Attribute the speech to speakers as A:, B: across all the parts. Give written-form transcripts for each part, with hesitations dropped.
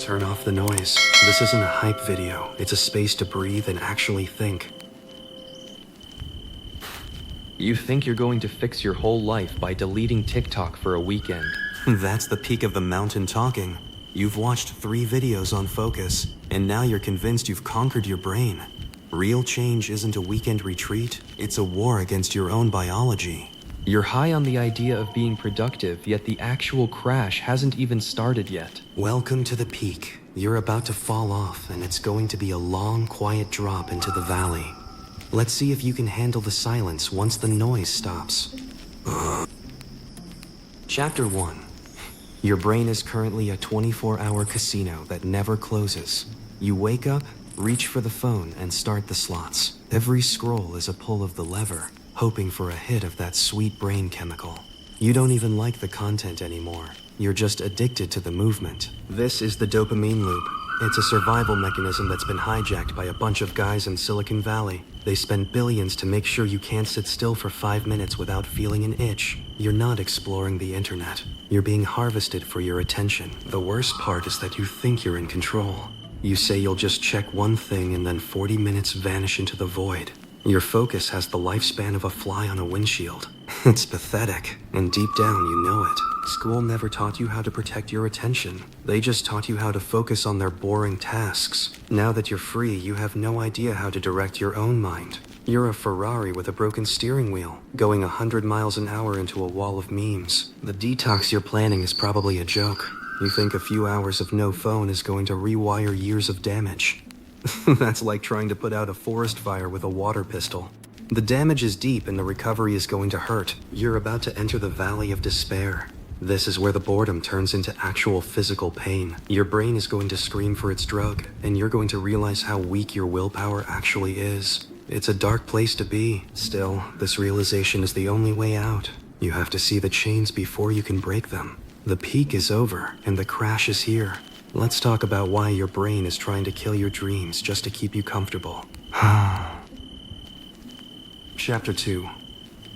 A: Turn off the noise. This isn't a hype video. It's a space to breathe and actually think.
B: You think you're going to fix your whole life by deleting TikTok for a weekend.
A: That's the peak of the mountain talking. You've watched 3 videos on focus, and now you're convinced you've conquered your brain. Real change isn't a weekend retreat, it's a war against your own biology.
B: You're high on the idea of being productive, yet the actual crash hasn't even started yet.
A: Welcome to the peak. You're about to fall off, and it's going to be a long, quiet drop into the valley. Let's see if you can handle the silence once the noise stops. Chapter 1. Your brain is currently a 24-hour casino that never closes. You wake up, reach for the phone, and start the slots. Every scroll is a pull of the lever, hoping for a hit of that sweet brain chemical. You don't even like the content anymore. You're just addicted to the movement. This is the dopamine loop. It's a survival mechanism that's been hijacked by a bunch of guys in Silicon Valley. They spend billions to make sure you can't sit still for 5 minutes without feeling an itch. You're not exploring the internet. You're being harvested for your attention. The worst part is that you think you're in control. You say you'll just check one thing and then 40 minutes vanish into the void. Your focus has the lifespan of a fly on a windshield. It's pathetic, and deep down you know it. School never taught you how to protect your attention. They just taught you how to focus on their boring tasks. Now that you're free, you have no idea how to direct your own mind. You're a Ferrari with a broken steering wheel, going 100 miles an hour into a wall of memes. The detox you're planning is probably a joke. You think a few hours of no phone is going to rewire years of damage. That's like trying to put out a forest fire with a water pistol. The damage is deep and the recovery is going to hurt. You're about to enter the valley of despair. This is where the boredom turns into actual physical pain. Your brain is going to scream for its drug, and you're going to realize how weak your willpower actually is. It's a dark place to be. Still, this realization is the only way out. You have to see the chains before you can break them. The peak is over, and the crash is here. Let's talk about why your brain is trying to kill your dreams just to keep you comfortable. Chapter 2.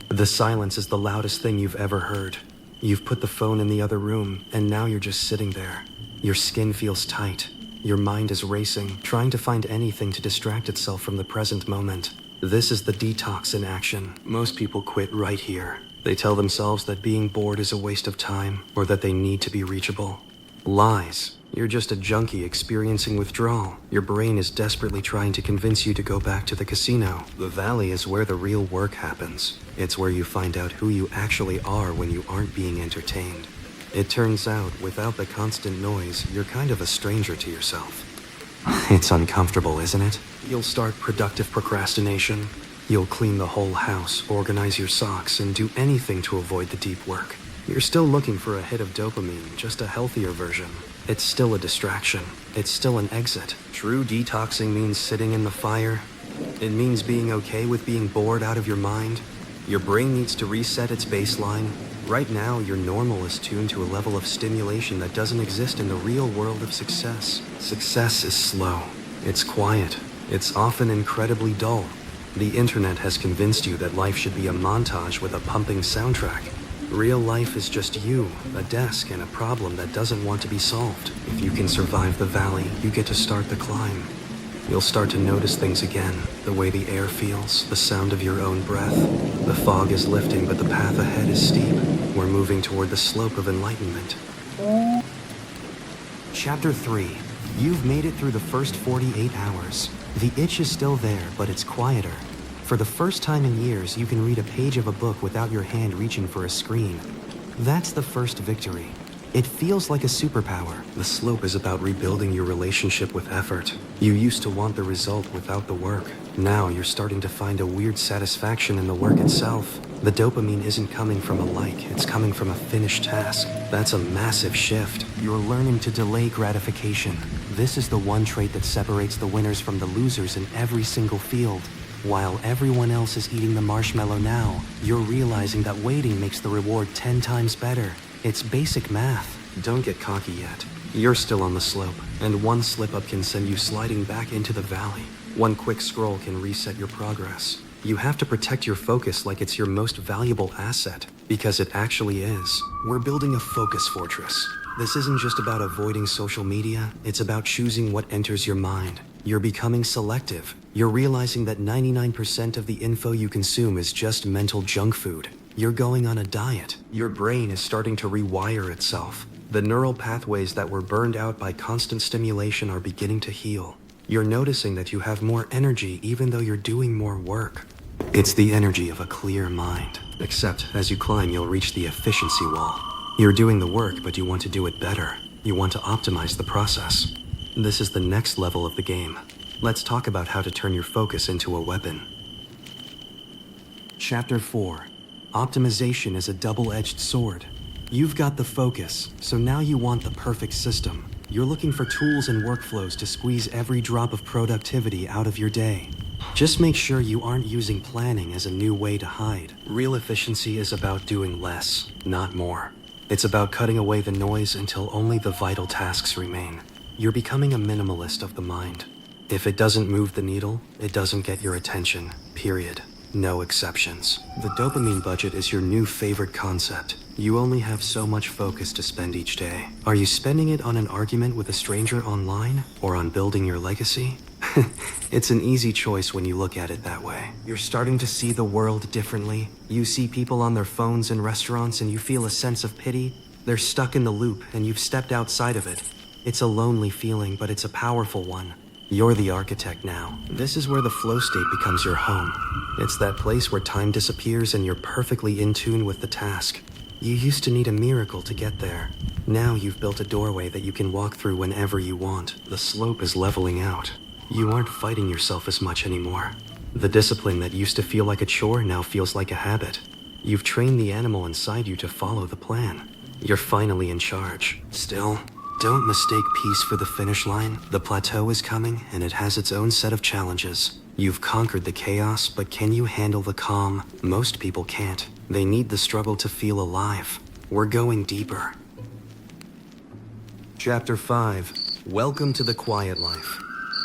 A: The silence is the loudest thing you've ever heard. You've put the phone in the other room, and now you're just sitting there. Your skin feels tight. Your mind is racing, trying to find anything to distract itself from the present moment. This is the detox in action. Most people quit right here. They tell themselves that being bored is a waste of time, or that they need to be reachable. Lies. You're just a junkie experiencing withdrawal. Your brain is desperately trying to convince you to go back to the casino. The valley is where the real work happens. It's where you find out who you actually are when you aren't being entertained. It turns out, without the constant noise, you're kind of a stranger to yourself. It's uncomfortable, isn't it? You'll start productive procrastination. You'll clean the whole house, organize your socks, and do anything to avoid the deep work. You're still looking for a hit of dopamine, just a healthier version. It's still a distraction. It's still an exit. True detoxing means sitting in the fire. It means being okay with being bored out of your mind. Your brain needs to reset its baseline. Right now, your normal is tuned to a level of stimulation that doesn't exist in the real world of success. Success is slow. It's quiet. It's often incredibly dull. The internet has convinced you that life should be a montage with a pumping soundtrack. Real life is just you, a desk, and a problem that doesn't want to be solved. If you can survive the valley, you get to start the climb. You'll start to notice things again, the way the air feels, the sound of your own breath. The fog is lifting, but the path ahead is steep. We're moving toward the slope of enlightenment. Chapter 3. You've made it through the first 48 hours. The itch is still there, but it's quieter. For the first time in years, you can read a page of a book without your hand reaching for a screen. That's the first victory. It feels like a superpower. The slope is about rebuilding your relationship with effort. You used to want the result without the work. Now you're starting to find a weird satisfaction in the work itself. The dopamine isn't coming from a like, it's coming from a finished task. That's a massive shift. You're learning to delay gratification. This is the one trait that separates the winners from the losers in every single field. While everyone else is eating the marshmallow now, you're realizing that waiting makes the reward 10 times better. It's basic math. Don't get cocky yet. You're still on the slope, and one slip-up can send you sliding back into the valley. One quick scroll can reset your progress. You have to protect your focus like it's your most valuable asset, because it actually is. We're building a focus fortress. This isn't just about avoiding social media, it's about choosing what enters your mind. You're becoming selective. You're realizing that 99% of the info you consume is just mental junk food. You're going on a diet. Your brain is starting to rewire itself. The neural pathways that were burned out by constant stimulation are beginning to heal. You're noticing that you have more energy even though you're doing more work. It's the energy of a clear mind. Except as you climb, you'll reach the efficiency wall. You're doing the work, but you want to do it better. You want to optimize the process. This is the next level of the game. Let's talk about how to turn your focus into a weapon. Chapter 4. Optimization is a double-edged sword. You've got the focus, so now you want the perfect system. You're looking for tools and workflows to squeeze every drop of productivity out of your day. Just make sure you aren't using planning as a new way to hide. Real efficiency is about doing less, not more. It's about cutting away the noise until only the vital tasks remain. You're becoming a minimalist of the mind. If it doesn't move the needle, it doesn't get your attention, period. No exceptions. The dopamine budget is your new favorite concept. You only have so much focus to spend each day. Are you spending it on an argument with a stranger online or on building your legacy? It's an easy choice when you look at it that way. You're starting to see the world differently. You see people on their phones in restaurants and you feel a sense of pity. They're stuck in the loop and you've stepped outside of it. It's a lonely feeling, but it's a powerful one. You're the architect now. This is where the flow state becomes your home. It's that place where time disappears and you're perfectly in tune with the task. You used to need a miracle to get there. Now you've built a doorway that you can walk through whenever you want. The slope is leveling out. You aren't fighting yourself as much anymore. The discipline that used to feel like a chore now feels like a habit. You've trained the animal inside you to follow the plan. You're finally in charge. Still, don't mistake peace for the finish line. The plateau is coming, and it has its own set of challenges. You've conquered the chaos, but can you handle the calm? Most people can't. They need the struggle to feel alive. We're going deeper. Chapter 5. Welcome to the quiet life.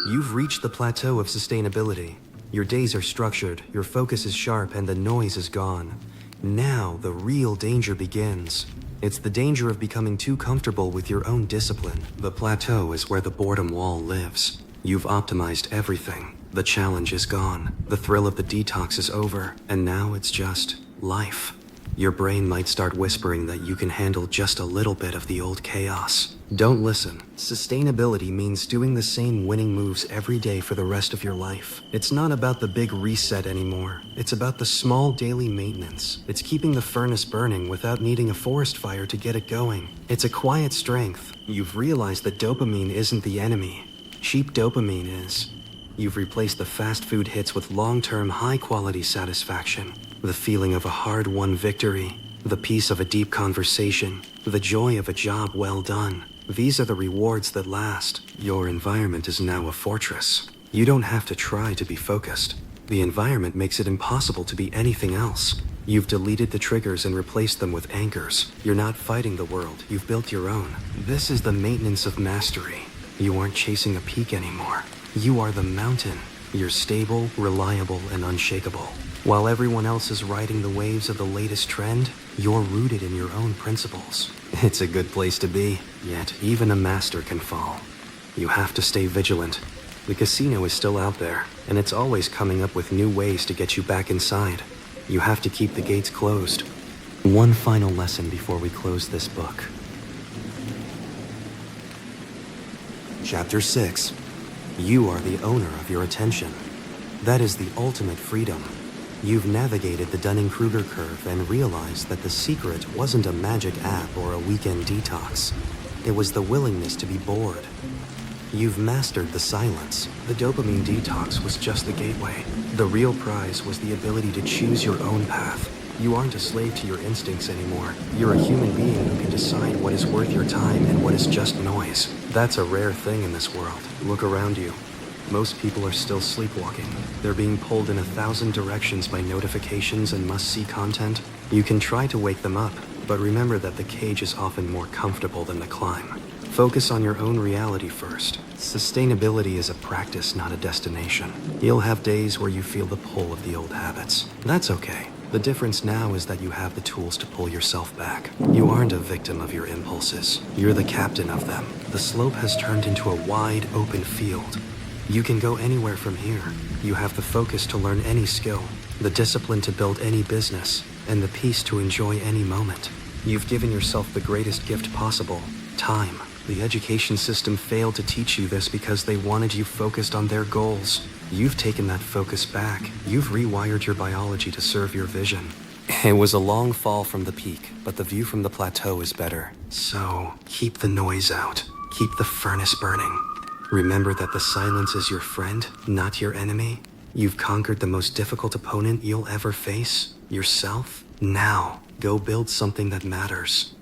A: You've reached the plateau of sustainability. Your days are structured, your focus is sharp, and the noise is gone. Now, the real danger begins. It's the danger of becoming too comfortable with your own discipline. The plateau is where the boredom wall lives. You've optimized everything. The challenge is gone. The thrill of the detox is over, and now it's just life. Your brain might start whispering that you can handle just a little bit of the old chaos. Don't listen. Sustainability means doing the same winning moves every day for the rest of your life. It's not about the big reset anymore. It's about the small daily maintenance. It's keeping the furnace burning without needing a forest fire to get it going. It's a quiet strength. You've realized that dopamine isn't the enemy. Cheap dopamine is. You've replaced the fast food hits with long-term, high-quality satisfaction. The feeling of a hard-won victory, the peace of a deep conversation, the joy of a job well done. These are the rewards that last. Your environment is now a fortress. You don't have to try to be focused. The environment makes it impossible to be anything else. You've deleted the triggers and replaced them with anchors. You're not fighting the world, you've built your own. This is the maintenance of mastery. You aren't chasing a peak anymore. You are the mountain. You're stable, reliable, and unshakable. While everyone else is riding the waves of the latest trend, you're rooted in your own principles. It's a good place to be, yet even a master can fall. You have to stay vigilant. The casino is still out there, and it's always coming up with new ways to get you back inside. You have to keep the gates closed. One final lesson before we close this book. Chapter 6. You are the owner of your attention. That is the ultimate freedom. You've navigated the Dunning-Kruger curve and realized that the secret wasn't a magic app or a weekend detox. It was the willingness to be bored. You've mastered the silence. The dopamine detox was just the gateway. The real prize was the ability to choose your own path. You aren't a slave to your instincts anymore. You're a human being who can decide what is worth your time and what is just noise. That's a rare thing in this world. Look around you. Most people are still sleepwalking. They're being pulled in 1,000 directions by notifications and must-see content. You can try to wake them up, but remember that the cage is often more comfortable than the climb. Focus on your own reality first. Sustainability is a practice, not a destination. You'll have days where you feel the pull of the old habits. That's okay. The difference now is that you have the tools to pull yourself back. You aren't a victim of your impulses. You're the captain of them. The slope has turned into a wide, open field. You can go anywhere from here. You have the focus to learn any skill, the discipline to build any business, and the peace to enjoy any moment. You've given yourself the greatest gift possible, time. The education system failed to teach you this because they wanted you focused on their goals. You've taken that focus back. You've rewired your biology to serve your vision. It was a long fall from the peak, but the view from the plateau is better. So, keep the noise out. Keep the furnace burning. Remember that the silence is your friend, not your enemy. You've conquered the most difficult opponent you'll ever face, yourself. Now, go build something that matters.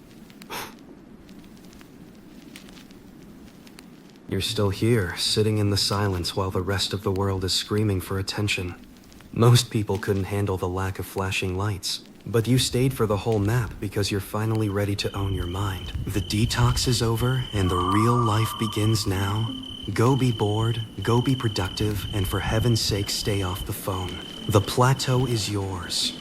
A: You're still here, sitting in the silence while the rest of the world is screaming for attention. Most people couldn't handle the lack of flashing lights, but you stayed for the whole map because you're finally ready to own your mind. The detox is over and the real life begins now. Go be bored, go be productive, and for heaven's sake stay off the phone. The plateau is yours.